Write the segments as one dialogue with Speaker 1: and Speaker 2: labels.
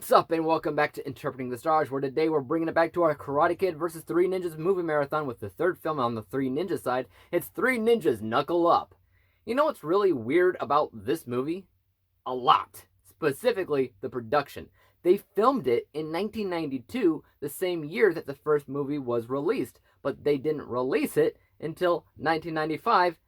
Speaker 1: What's up, and welcome back to Interpreting the Stars, where today we're bringing it back to our Karate Kid vs. Three Ninjas movie marathon with the third film on the Three Ninjas side. It's Three Ninjas Knuckle Up. You know what's really weird about this movie? A lot. Specifically, the production. They filmed it in 1992, the same year that the first movie was released, but they didn't release it until 1995,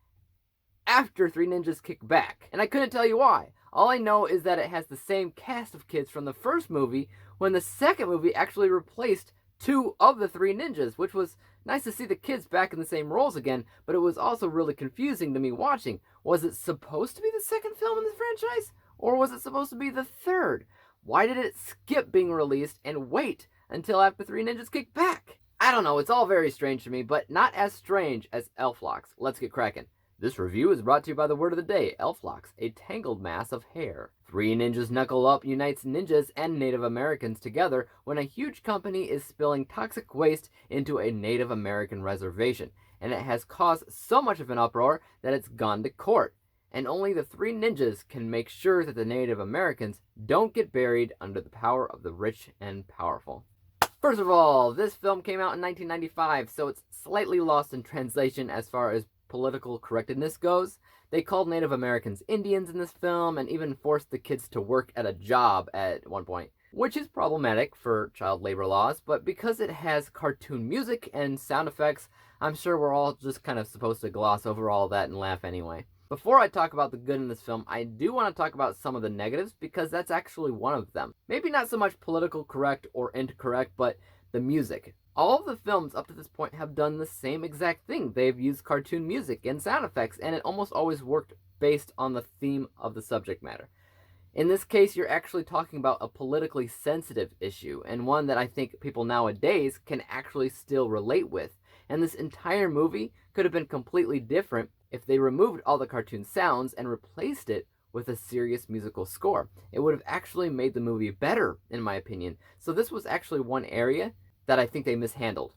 Speaker 1: after Three Ninjas Kick Back. And I couldn't tell you why. All I know is that it has the same cast of kids from the first movie, when the second movie actually replaced two of the Three Ninjas, which was nice to see the kids back in the same roles again, but it was also really confusing to me watching. Was it supposed to be the second film in the franchise? Or was it supposed to be the third? Why did it skip being released and wait until after Three Ninjas Kick Back? I don't know, it's all very strange to me, but not as strange as Elf Locks. Let's get cracking. This review is brought to you by the word of the day, Elf Locks, a tangled mass of hair. Three Ninjas Knuckle Up unites ninjas and Native Americans together when a huge company is spilling toxic waste into a Native American reservation, and it has caused so much of an uproar that it's gone to court. And only the three ninjas can make sure that the Native Americans don't get buried under the power of the rich and powerful. First of all, this film came out in 1995, so it's slightly lost in translation as far as political correctness goes. They called Native Americans Indians in this film and even forced the kids to work at a job at one point, which is problematic for child labor laws, but because it has cartoon music and sound effects, I'm sure we're all just kind of supposed to gloss over all that and laugh anyway. Before I talk about the good in this film, I do want to talk about some of the negatives, because that's actually one of them. Maybe not so much political correct or incorrect, but the music. All of the films up to this point have done the same exact thing. They've used cartoon music and sound effects, and it almost always worked based on the theme of the subject matter. In this case, you're actually talking about a politically sensitive issue, and one that I think people nowadays can actually still relate with. And this entire movie could have been completely different if they removed all the cartoon sounds and replaced it with a serious musical score. It would have actually made the movie better, in my opinion. So this was actually one area that I think they mishandled.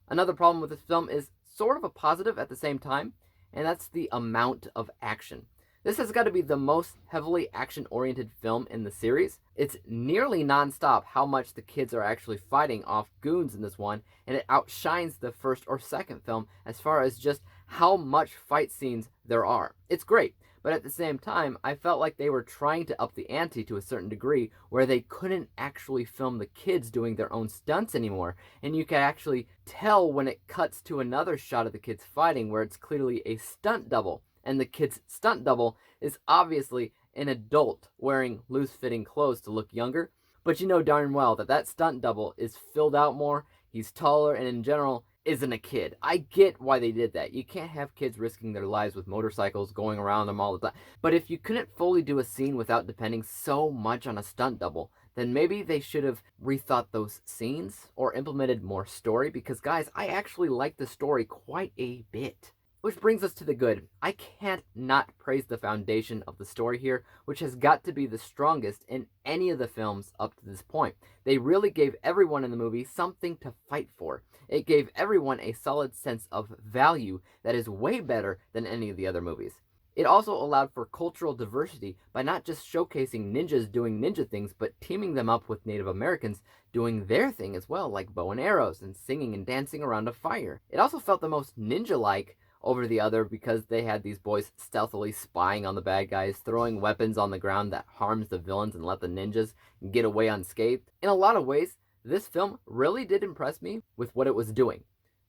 Speaker 1: Another problem with this film is sort of a positive at the same time, and that's the amount of action. This has got to be the most heavily action-oriented film in the series. It's nearly non-stop how much the kids are actually fighting off goons in this one, and it outshines the first or second film as far as just how much fight scenes there are. It's great, but at the same time, I felt like they were trying to up the ante to a certain degree, where they couldn't actually film the kids doing their own stunts anymore, and you can actually tell when it cuts to another shot of the kids fighting where it's clearly a stunt double, and the kid's stunt double is obviously an adult wearing loose-fitting clothes to look younger, but you know darn well that that stunt double is filled out more, he's taller, and in general isn't a kid. I get why they did that. You can't have kids risking their lives with motorcycles going around them all the time. But if you couldn't fully do a scene without depending so much on a stunt double, then maybe they should have rethought those scenes or implemented more story, because guys, I actually like the story quite a bit. Which brings us to the good. I can't not praise the foundation of the story here, which has got to be the strongest in any of the films up to this point. They really gave everyone in the movie something to fight for. It gave everyone a solid sense of value that is way better than any of the other movies. It also allowed for cultural diversity by not just showcasing ninjas doing ninja things, but teaming them up with Native Americans doing their thing as well, like bow and arrows and singing and dancing around a fire. It also felt the most ninja-like over the other, because they had these boys stealthily spying on the bad guys, throwing weapons on the ground that harms the villains and let the ninjas get away unscathed. In a lot of ways, this film really did impress me with what it was doing,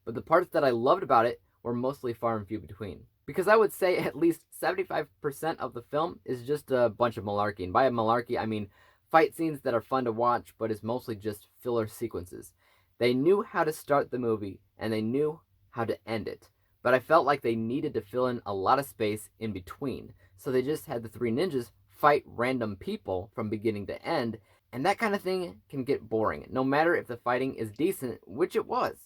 Speaker 1: but the parts that I loved about it were mostly far and few between. Because I would say at least 75% of the film is just a bunch of malarkey, and by malarkey I mean fight scenes that are fun to watch, but is mostly just filler sequences. They knew how to start the movie, and they knew how to end it. But I felt like they needed to fill in a lot of space in between. So they just had the three ninjas fight random people from beginning to end, and that kind of thing can get boring, no matter if the fighting is decent, which it was,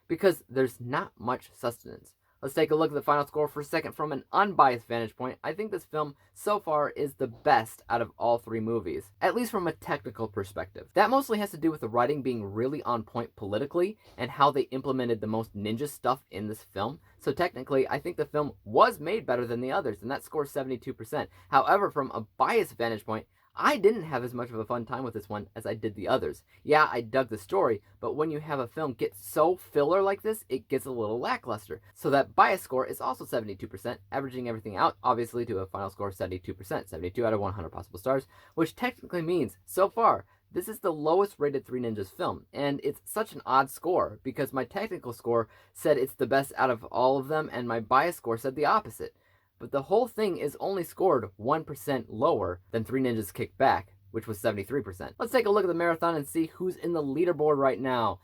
Speaker 1: because there's not much sustenance. Let's take a look at the final score for a second from an unbiased vantage point. I think this film so far is the best out of all three movies, at least from a technical perspective. That mostly has to do with the writing being really on point politically and how they implemented the most ninja stuff in this film. So technically, I think the film was made better than the others, and that scores 72%. However, from a biased vantage point, I didn't have as much of a fun time with this one as I did the others. Yeah, I dug the story, but when you have a film get so filler like this, it gets a little lackluster. So that bias score is also 72%, averaging everything out, obviously, to a final score of 72%, 72 out of 100 possible stars, which technically means, so far, this is the lowest rated Three Ninjas film, and it's such an odd score, because my technical score said it's the best out of all of them, and my bias score said the opposite. But the whole thing is only scored 1% lower than Three Ninjas Kick Back, which was 73%. Let's take a look at the marathon and see who's in the leaderboard right now.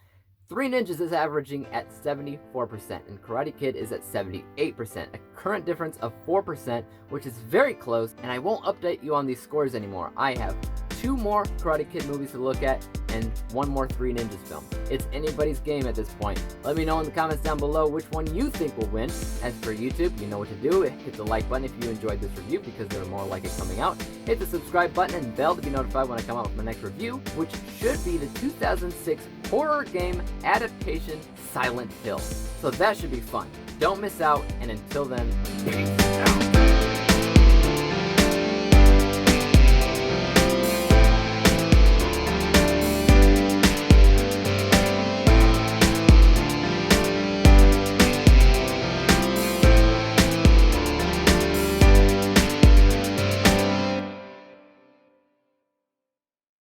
Speaker 1: Three Ninjas is averaging at 74%, and Karate Kid is at 78%, a current difference of 4%, which is very close, and I won't update you on these scores anymore. I have 2 more Karate Kid movies to look at, and 1 more Three Ninjas film. It's anybody's game at this point. Let me know in the comments down below which one you think will win. As for YouTube, you know what to do. Hit the like button if you enjoyed this review, because there are more like it coming out. Hit the subscribe button and bell to be notified when I come out with my next review, which should be the 2006 horror game adaptation Silent Hill. So that should be fun. Don't miss out, and until then, peace.